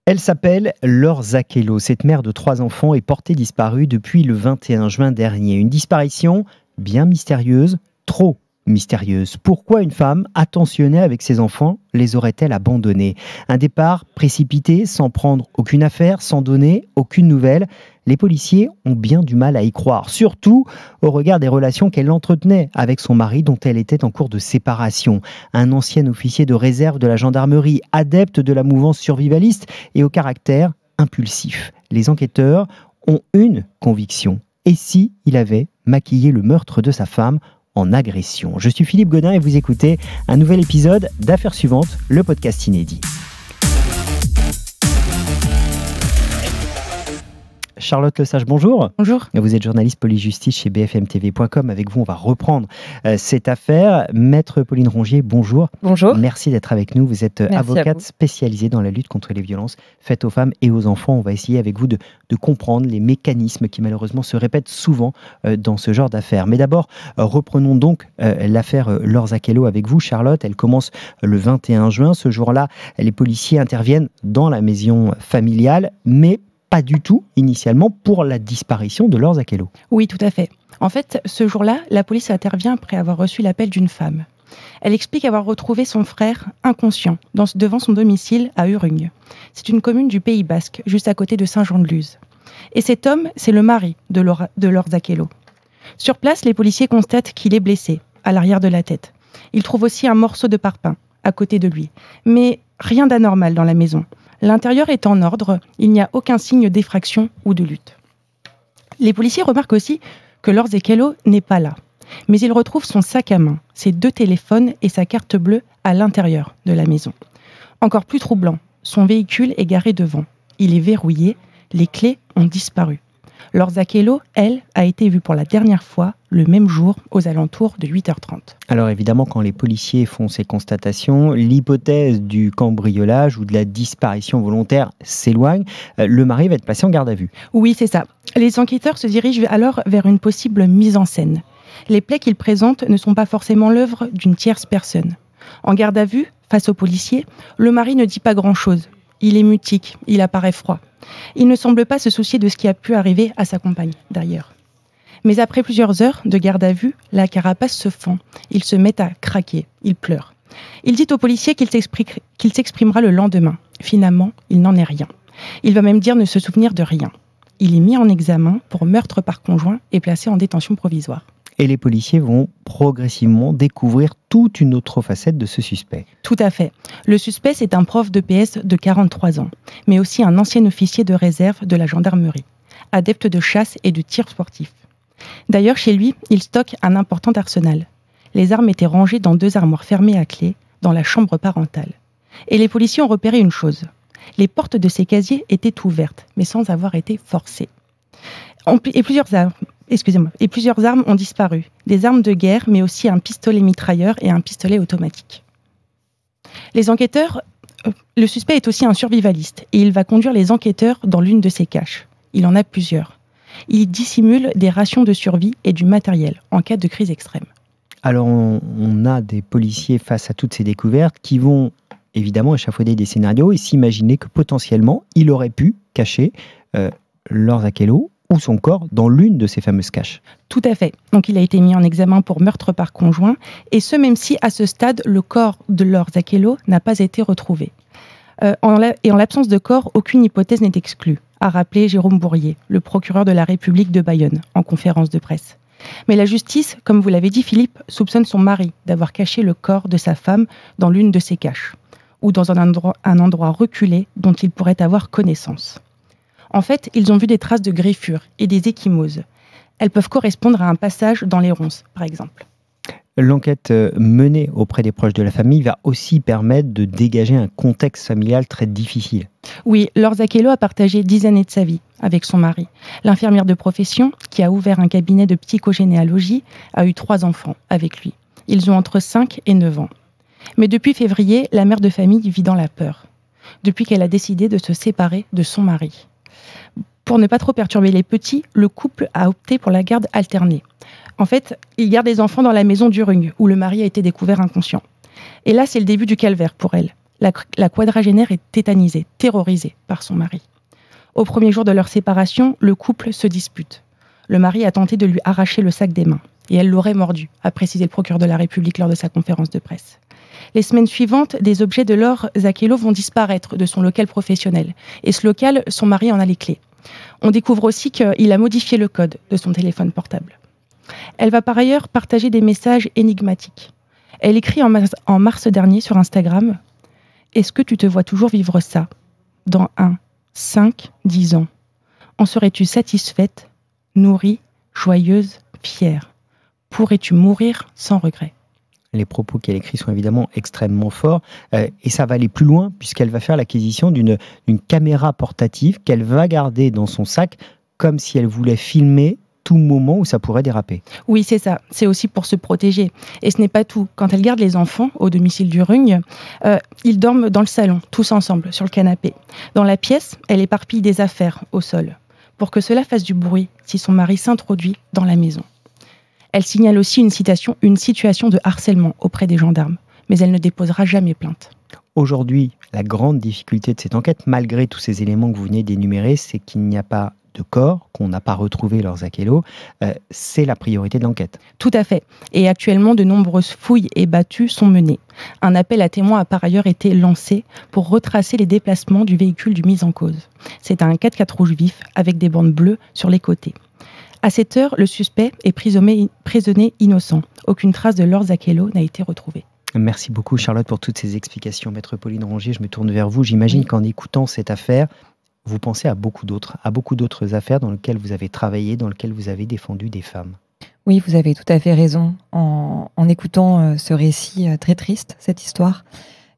Elle s'appelle Laure Zakello. Cette mère de 3 enfants est portée disparue depuis le 21 juin dernier. Une disparition bien mystérieuse, trop mystérieuse. Pourquoi une femme attentionnée avec ses enfants les aurait-elle abandonnés? Un départ précipité, sans prendre aucune affaire, sans donner aucune nouvelle. Les policiers ont bien du mal à y croire, surtout au regard des relations qu'elle entretenait avec son mari dont elle était en cours de séparation. Un ancien officier de réserve de la gendarmerie, adepte de la mouvance survivaliste et au caractère impulsif. Les enquêteurs ont une conviction. Et si il avait maquillé le meurtre de sa femme en agression? Je suis Philippe Godin et vous écoutez un nouvel épisode d'Affaires suivantes, le podcast inédit. Charlotte Lesage, bonjour. Bonjour. Vous êtes journaliste police-justice chez bfmtv.com. Avec vous, on va reprendre cette affaire. Maître Pauline Rongier, bonjour. Bonjour. Merci d'être avec nous. Vous êtes avocate spécialisée dans la lutte contre les violences faites aux femmes et aux enfants. On va essayer avec vous de comprendre les mécanismes qui malheureusement se répètent souvent dans ce genre d'affaires. Mais d'abord, reprenons donc l'affaire Laure Zakello avec vous, Charlotte. Elle commence le 21 juin. Ce jour-là, les policiers interviennent dans la maison familiale, mais pas du tout, initialement, pour la disparition de Laure Zakello. Oui, tout à fait. En fait, ce jour-là, la police intervient après avoir reçu l'appel d'une femme. Elle explique avoir retrouvé son frère inconscient devant son domicile à Urrugne. C'est une commune du Pays Basque, juste à côté de Saint-Jean-de-Luz. Et cet homme, c'est le mari de Laure Zakello. Sur place, les policiers constatent qu'il est blessé, à l'arrière de la tête. Ils trouvent aussi un morceau de parpaing à côté de lui. Mais rien d'anormal dans la maison. L'intérieur est en ordre, il n'y a aucun signe d'effraction ou de lutte. Les policiers remarquent aussi que Laure Zakello n'est pas là. Mais ils retrouvent son sac à main, ses 2 téléphones et sa carte bleue à l'intérieur de la maison. Encore plus troublant, son véhicule est garé devant. Il est verrouillé, les clés ont disparu. Laure Zakello, elle, a été vue pour la dernière fois le même jour aux alentours de 8h30. Alors évidemment, quand les policiers font ces constatations, l'hypothèse du cambriolage ou de la disparition volontaire s'éloigne. Le mari va être placé en garde à vue. Oui, c'est ça. Les enquêteurs se dirigent alors vers une possible mise en scène. Les plaies qu'ils présentent ne sont pas forcément l'œuvre d'une tierce personne. En garde à vue, face aux policiers, le mari ne dit pas grand-chose. Il est mutique, il apparaît froid. Il ne semble pas se soucier de ce qui a pu arriver à sa compagne, d'ailleurs. Mais après plusieurs heures de garde à vue, la carapace se fend. Il se met à craquer, il pleure. Il dit aux policiers qu'il s'exprimera le lendemain. Finalement, il n'en est rien. Il va même dire ne se souvenir de rien. Il est mis en examen pour meurtre par conjoint et placé en détention provisoire. Et les policiers vont progressivement découvrir toute une autre facette de ce suspect. Tout à fait. Le suspect, c'est un prof de PS de 43 ans, mais aussi un ancien officier de réserve de la gendarmerie, adepte de chasse et de tir sportif. D'ailleurs, chez lui, il stocke un important arsenal. Les armes étaient rangées dans 2 armoires fermées à clé, dans la chambre parentale. Et les policiers ont repéré une chose. Les portes de ces casiers étaient ouvertes, mais sans avoir été forcées. Et plusieurs armes ont disparu. Des armes de guerre, mais aussi un pistolet mitrailleur et un pistolet automatique. Les enquêteurs, le suspect est aussi un survivaliste et il va conduire les enquêteurs dans l'une de ses caches. Il en a plusieurs. Il dissimule des rations de survie et du matériel en cas de crise extrême. Alors on a des policiers face à toutes ces découvertes qui vont évidemment échafauder des scénarios et s'imaginer que potentiellement il aurait pu cacher Laure Zakello ou son corps dans l'une de ces fameuses caches. Tout à fait. Donc il a été mis en examen pour meurtre par conjoint, et ce même si à ce stade, le corps de Laure Zakello n'a pas été retrouvé. En l'absence de corps, aucune hypothèse n'est exclue, a rappelé Jérôme Bourrier, le procureur de la République de Bayonne, en conférence de presse. Mais la justice, comme vous l'avez dit Philippe, soupçonne son mari d'avoir caché le corps de sa femme dans l'une de ses caches, ou dans un endroit reculé dont il pourrait avoir connaissance. En fait, ils ont vu des traces de griffures et des ecchymoses. Elles peuvent correspondre à un passage dans les ronces, par exemple. L'enquête menée auprès des proches de la famille va aussi permettre de dégager un contexte familial très difficile. Oui, Laure Zakello a partagé 10 années de sa vie avec son mari. L'infirmière de profession, qui a ouvert un cabinet de psychogénéalogie, a eu 3 enfants avec lui. Ils ont entre 5 et 9 ans. Mais depuis février, la mère de famille vit dans la peur. Depuis qu'elle a décidé de se séparer de son mari. Pour ne pas trop perturber les petits, le couple a opté pour la garde alternée. En fait, il garde les enfants dans la maison d'Urrugne, où le mari a été découvert inconscient. Et là, c'est le début du calvaire pour elle. La quadragénaire est tétanisée, terrorisée par son mari. Au premier jour de leur séparation, le couple se dispute. Le mari a tenté de lui arracher le sac des mains et elle l'aurait mordu, a précisé le procureur de la République lors de sa conférence de presse. Les semaines suivantes, des objets de Laure Zakello vont disparaître de son local professionnel. Et ce local, son mari en a les clés. On découvre aussi qu'il a modifié le code de son téléphone portable. Elle va par ailleurs partager des messages énigmatiques. Elle écrit en mars dernier sur Instagram « Est-ce que tu te vois toujours vivre ça dans 1, 5, 10 ans? En serais-tu satisfaite, nourrie, joyeuse, fière? Pourrais-tu mourir sans regret ?» Les propos qu'elle écrit sont évidemment extrêmement forts et ça va aller plus loin puisqu'elle va faire l'acquisition d'une caméra portative qu'elle va garder dans son sac comme si elle voulait filmer tout moment où ça pourrait déraper. Oui, c'est ça. C'est aussi pour se protéger. Et ce n'est pas tout. Quand elle garde les enfants au domicile du Rugne, ils dorment dans le salon, tous ensemble, sur le canapé. Dans la pièce, elle éparpille des affaires au sol pour que cela fasse du bruit si son mari s'introduit dans la maison. Elle signale aussi une situation de harcèlement auprès des gendarmes, mais elle ne déposera jamais plainte. Aujourd'hui, la grande difficulté de cette enquête, malgré tous ces éléments que vous venez d'énumérer, c'est qu'il n'y a pas de corps, qu'on n'a pas retrouvé Laure Zakello. C'est la priorité de l'enquête. Tout à fait. Et actuellement, de nombreuses fouilles et battues sont menées. Un appel à témoins a par ailleurs été lancé pour retracer les déplacements du véhicule du mis en cause. C'est un 4x4 rouge vif avec des bandes bleues sur les côtés. À cette heure, le suspect est prisonnier innocent. Aucune trace de Laure Zakello n'a été retrouvée. Merci beaucoup Charlotte pour toutes ces explications. Maître Pauline Rongier, je me tourne vers vous. J'imagine qu'en écoutant cette affaire, vous pensez à beaucoup d'autres affaires dans lesquelles vous avez travaillé, dans lesquelles vous avez défendu des femmes. Oui, vous avez tout à fait raison. En écoutant ce récit très triste, cette histoire,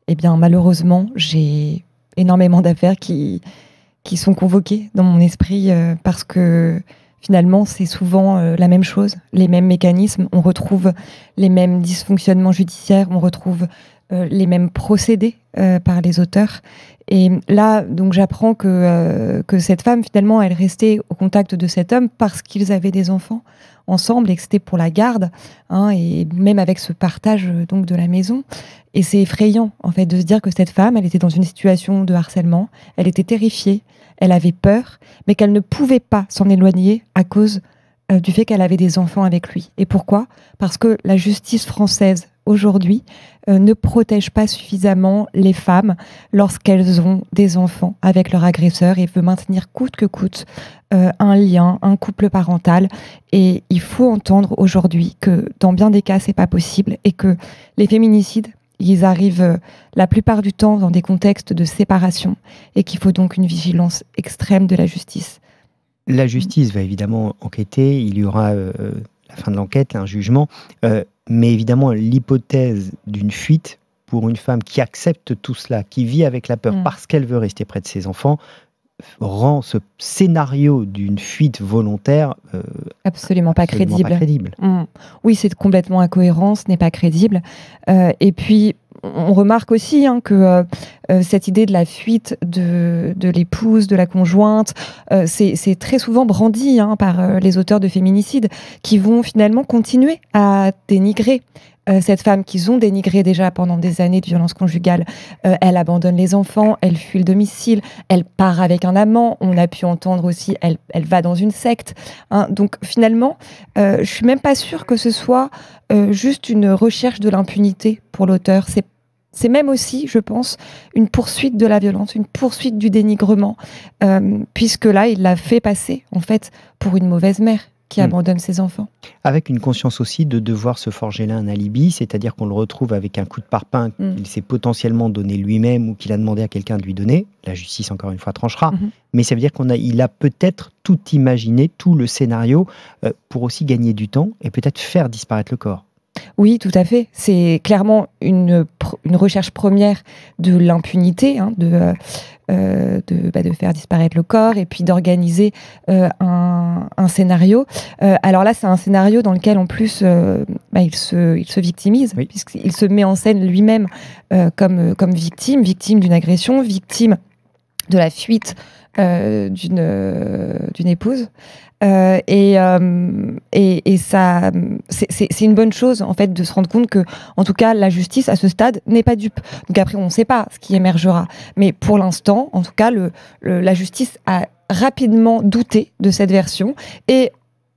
eh bien malheureusement, j'ai énormément d'affaires qui sont convoquées dans mon esprit parce que finalement, c'est souvent la même chose, les mêmes mécanismes. On retrouve les mêmes dysfonctionnements judiciaires, on retrouve les mêmes procédés par les auteurs. Et là, donc, j'apprends que cette femme, finalement, elle restait au contact de cet homme parce qu'ils avaient des enfants ensemble et que c'était pour la garde, hein, et même avec ce partage donc de la maison. Et c'est effrayant, en fait, de se dire que cette femme, elle était dans une situation de harcèlement, elle était terrifiée, elle avait peur, mais qu'elle ne pouvait pas s'en éloigner à cause du fait qu'elle avait des enfants avec lui. Et pourquoi ? Parce que la justice française, aujourd'hui, ne protège pas suffisamment les femmes lorsqu'elles ont des enfants avec leur agresseur et veut maintenir coûte que coûte un lien, un couple parental. Et il faut entendre aujourd'hui que dans bien des cas, c'est pas possible et que les féminicides, ils arrivent la plupart du temps dans des contextes de séparation et qu'il faut donc une vigilance extrême de la justice. La justice va évidemment enquêter, il y aura la fin de l'enquête, un jugement, mais évidemment l'hypothèse d'une fuite pour une femme qui accepte tout cela, qui vit avec la peur parce qu'elle veut rester près de ses enfants, rend ce scénario d'une fuite volontaire absolument pas crédible. Pas Oui, c'est complètement incohérent, ce n'est pas crédible. Et puis, on remarque aussi que cette idée de la fuite de l'épouse, de la conjointe, c'est très souvent brandi par les auteurs de féminicides qui vont finalement continuer à dénigrer cette femme qu'ils ont dénigrée déjà pendant des années de violence conjugale. Elle abandonne les enfants, elle fuit le domicile, elle part avec un amant. On a pu entendre aussi, elle va dans une secte. Donc finalement, je suis même pas sûre que ce soit juste une recherche de l'impunité pour l'auteur. C'est même aussi, je pense, une poursuite de la violence, une poursuite du dénigrement, puisque là, il l'a fait passer, en fait, pour une mauvaise mère qui abandonne ses enfants. Avec une conscience aussi de devoir se forger là un alibi, c'est-à-dire qu'on le retrouve avec un coup de parpaing qu'il s'est potentiellement donné lui-même ou qu'il a demandé à quelqu'un de lui donner. La justice, encore une fois, tranchera. Mais ça veut dire qu'il a peut-être tout imaginé, tout le scénario, pour aussi gagner du temps et peut-être faire disparaître le corps. Oui, tout à fait. C'est clairement une recherche première de l'impunité, de faire disparaître le corps et puis d'organiser un scénario. Alors là, c'est un scénario dans lequel, en plus, il se victimise, puisqu'il se met en scène lui-même comme victime d'une agression, victime de la fuite d'une épouse. Et ça, c'est une bonne chose en fait de se rendre compte que, en tout cas, la justice à ce stade n'est pas dupe. Donc après, on ne sait pas ce qui émergera, mais pour l'instant, en tout cas, la justice a rapidement douté de cette version et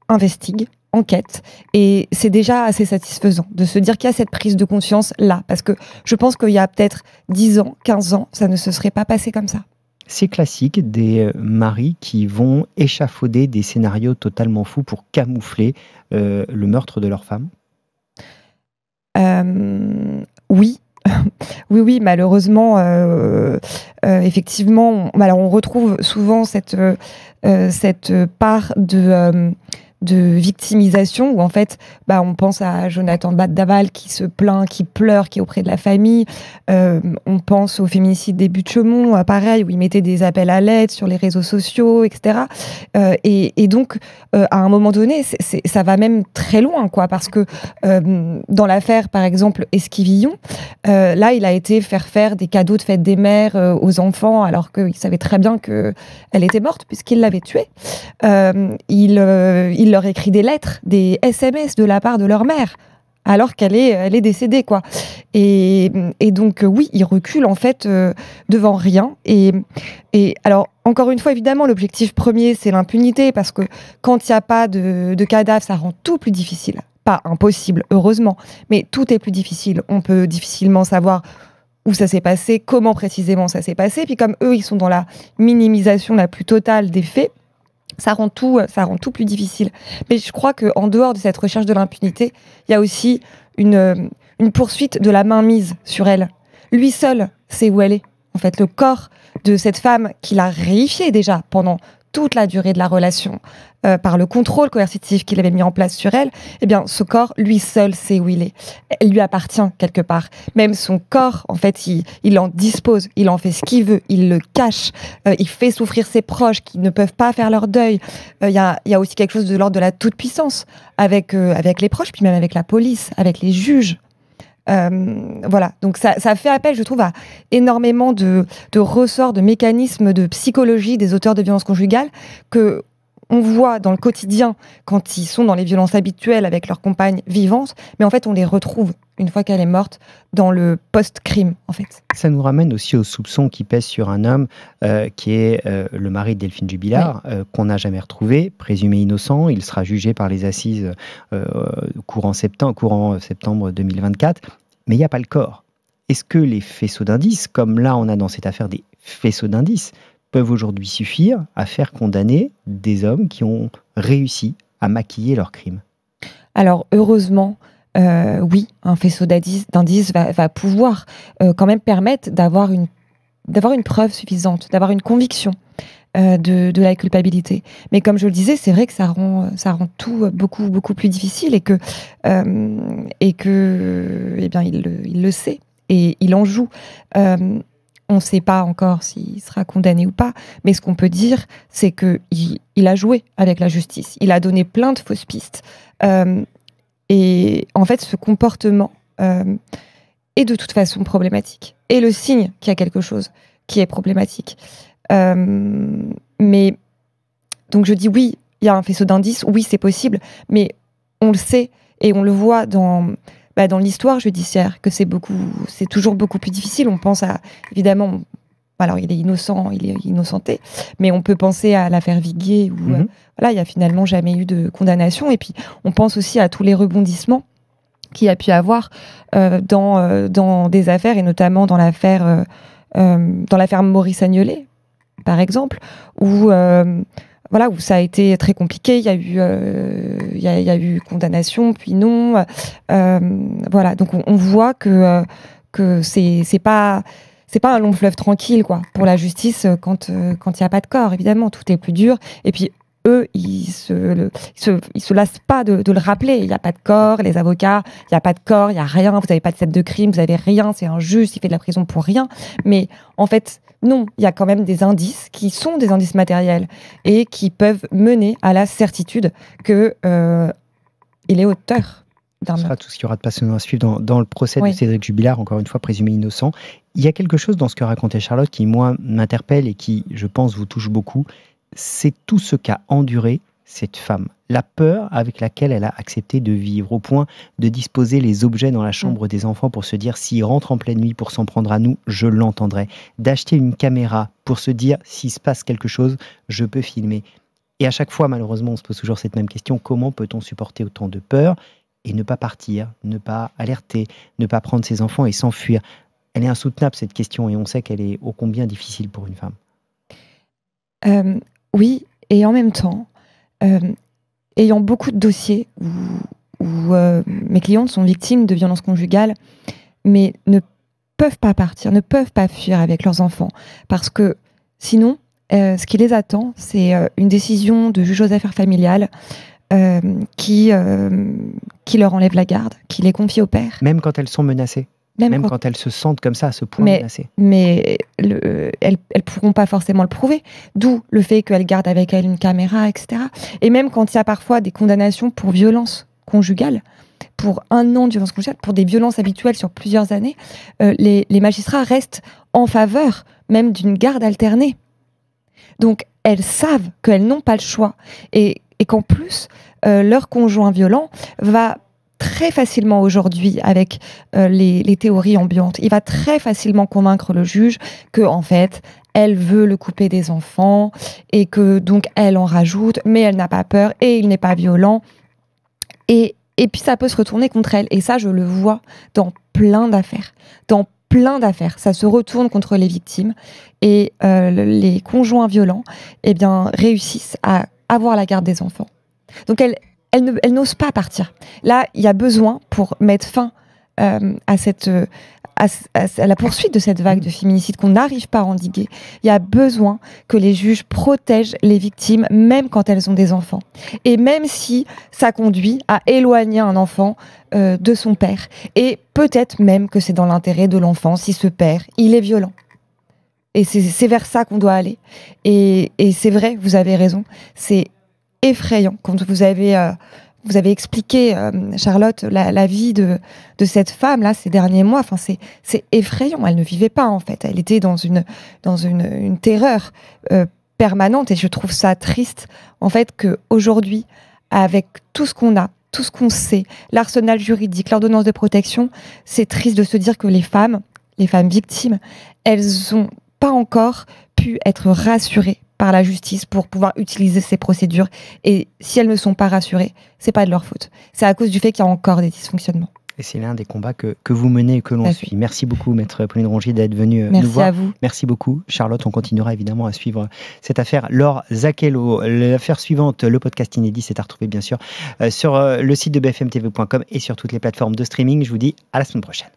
investigue, enquête, et c'est déjà assez satisfaisant de se dire qu'il y a cette prise de conscience là, parce que je pense qu'il y a peut-être 10 ans, 15 ans, ça ne se serait pas passé comme ça. C'est classique des maris qui vont échafauder des scénarios totalement fous pour camoufler le meurtre de leur femme. Oui. Oui, malheureusement, effectivement, on retrouve souvent cette part de victimisation où en fait on pense à Jonathan Daval qui se plaint, qui pleure, qui est auprès de la famille. On pense au féminicide des Buttes-Chaumont, pareil, où il mettait des appels à l'aide sur les réseaux sociaux, etc. Et donc à un moment donné ça va même très loin, quoi, parce que dans l'affaire par exemple Esquivillon, là il a été faire des cadeaux de fête des mères aux enfants alors qu'il savait très bien qu'elle était morte puisqu'il l'avait tuée. Il leur écrit des lettres, des SMS de la part de leur mère, alors qu'elle est décédée, quoi. Et donc, oui, il recule, en fait, devant rien. Et alors, encore une fois, évidemment, l'objectif premier, c'est l'impunité, parce que quand il n'y a pas de cadavre, ça rend tout plus difficile. Pas impossible, heureusement, mais tout est plus difficile. On peut difficilement savoir où ça s'est passé, comment précisément ça s'est passé. Puis comme eux, ils sont dans la minimisation la plus totale des faits, ça rend tout plus difficile. Mais je crois qu'en dehors de cette recherche de l'impunité, il y a aussi une poursuite de la mainmise sur elle. Lui seul sait où elle est. En fait, le corps de cette femme qu'il a réifié déjà pendant toute la durée de la relation, par le contrôle coercitif qu'il avait mis en place sur elle, eh bien, ce corps, lui seul sait où il est. Elle lui appartient quelque part. Même son corps, en fait, il en dispose, il en fait ce qu'il veut, il le cache, il fait souffrir ses proches qui ne peuvent pas faire leur deuil. Il y a aussi quelque chose de l'ordre de la toute-puissance avec les proches, puis même avec la police, avec les juges. Voilà, donc ça fait appel, je trouve, à énormément de ressorts, de mécanismes de psychologie des auteurs de violences conjugales que on voit dans le quotidien quand ils sont dans les violences habituelles avec leur compagne vivante, mais en fait on les retrouve une fois qu'elle est morte dans le post-crime, en fait. Ça nous ramène aussi aux soupçons qui pèsent sur un homme qui est le mari de Delphine Jubilard, oui. Qu'on n'a jamais retrouvé, présumé innocent. Il sera jugé par les assises courant septembre 2024, mais il n'y a pas le corps. Est-ce que les faisceaux d'indices, comme là on a dans cette affaire des faisceaux d'indices, peuvent aujourd'hui suffire à faire condamner des hommes qui ont réussi à maquiller leurs crimes? Alors, heureusement, oui, un faisceau d'indices va pouvoir quand même permettre d'avoir une preuve suffisante, d'avoir une conviction de la culpabilité. Mais comme je le disais, c'est vrai que ça rend tout beaucoup, beaucoup plus difficile et que eh bien, il le sait et il en joue. On ne sait pas encore s'il sera condamné ou pas, mais ce qu'on peut dire, c'est qu'il a joué avec la justice. Il a donné plein de fausses pistes. Et en fait, ce comportement est de toute façon problématique. Et le signe qu'il y a quelque chose qui est problématique. Mais donc je dis oui, il y a un faisceau d'indices, oui, c'est possible, mais on le sait et on le voit dans l'histoire judiciaire, que c'est toujours beaucoup plus difficile. On pense évidemment, alors il est innocent, il est innocenté, mais on peut penser à l'affaire Viguier où il n'y a finalement jamais eu de condamnation. Et puis on pense aussi à tous les rebondissements qu'il y a pu avoir dans des affaires, et notamment dans l'affaire Maurice Agnelet, par exemple, où ça a été très compliqué. Il y a eu condamnation, puis non. Donc on voit que c'est pas un long fleuve tranquille, quoi, pour la justice quand il n'y a pas de corps. Évidemment, tout est plus dur. Et puis eux, ils se lassent pas de le rappeler. Il n'y a pas de corps, les avocats, il n'y a pas de corps, il n'y a rien. Vous n'avez pas de scène de crime, vous n'avez rien. C'est injuste, il fait de la prison pour rien. Mais en fait, non, il y a quand même des indices qui sont des indices matériels et qui peuvent mener à la certitude que il est auteur Ce sera tout ce qu'il y aura de passionnant à suivre dans le procès de Cédric Jubilard, encore une fois présumé innocent. Il y a quelque chose dans ce que racontait Charlotte qui, moi, m'interpelle et qui, je pense, vous touche beaucoup. C'est tout ce qu'a enduré cette femme. La peur avec laquelle elle a accepté de vivre, au point de disposer les objets dans la chambre des enfants pour se dire, s'ils rentrent en pleine nuit pour s'en prendre à nous, je l'entendrai. D'acheter une caméra pour se dire, s'il se passe quelque chose, je peux filmer. Et à chaque fois, malheureusement, on se pose toujours cette même question, comment peut-on supporter autant de peur et ne pas partir, ne pas alerter, ne pas prendre ses enfants et s'enfuir? Elle est insoutenable, cette question, et on sait qu'elle est ô combien difficile pour une femme. Oui, et en même temps, ayant beaucoup de dossiers où mes clientes sont victimes de violences conjugales, mais ne peuvent pas partir, ne peuvent pas fuir avec leurs enfants, parce que sinon, ce qui les attend, c'est une décision de juge aux affaires familiales qui leur enlève la garde, qui les confie au père. Même quand elles sont menacées, même quand elles se sentent comme ça, à ce point menacées. Mais elles pourront pas forcément le prouver, d'où le fait qu'elles gardent avec elles une caméra, etc. Et même quand il y a parfois des condamnations pour violences conjugales, pour 1 an de violence conjugale, pour des violences habituelles sur plusieurs années, les magistrats restent en faveur même d'une garde alternée. Donc elles savent qu'elles n'ont pas le choix et qu'en plus, leur conjoint violent va très facilement aujourd'hui, avec les théories ambiantes, il va très facilement convaincre le juge que, en fait, elle veut le couper des enfants et que donc elle en rajoute, mais elle n'a pas peur et il n'est pas violent. Et puis ça peut se retourner contre elle. Et ça, je le vois dans plein d'affaires. Dans plein d'affaires. Ça se retourne contre les victimes et les conjoints violents, eh bien, réussissent à avoir la garde des enfants. Donc elle n'ose pas partir. Là, il y a besoin, pour mettre fin à la poursuite de cette vague de féminicide qu'on n'arrive pas à endiguer, il y a besoin que les juges protègent les victimes, même quand elles ont des enfants. Et même si ça conduit à éloigner un enfant de son père. Et peut-être même que c'est dans l'intérêt de l'enfant si ce père, il est violent. Et c'est vers ça qu'on doit aller. Et c'est vrai, vous avez raison, c'est effrayant quand vous avez expliqué, Charlotte, la vie de cette femme là ces derniers mois. Enfin, c'est effrayant. Elle ne vivait pas, en fait. Elle était dans une terreur permanente, et je trouve ça triste, en fait, que aujourd'hui, avec tout ce qu'on a, tout ce qu'on sait, l'arsenal juridique, l'ordonnance de protection, c'est triste de se dire que les femmes victimes, elles n'ont pas encore pu être rassurées par la justice pour pouvoir utiliser ces procédures. Et si elles ne sont pas rassurées, c'est pas de leur faute. C'est à cause du fait qu'il y a encore des dysfonctionnements. Et c'est l'un des combats que vous menez et que l'on suit. Merci beaucoup, Maître Pauline Rongier, d'être venue nous voir. Merci à vous. Merci beaucoup. Charlotte, on continuera évidemment à suivre cette affaire. Laure Zachello, l'affaire suivante, le podcast inédit, c'est à retrouver bien sûr sur le site de bfmtv.com et sur toutes les plateformes de streaming. Je vous dis à la semaine prochaine.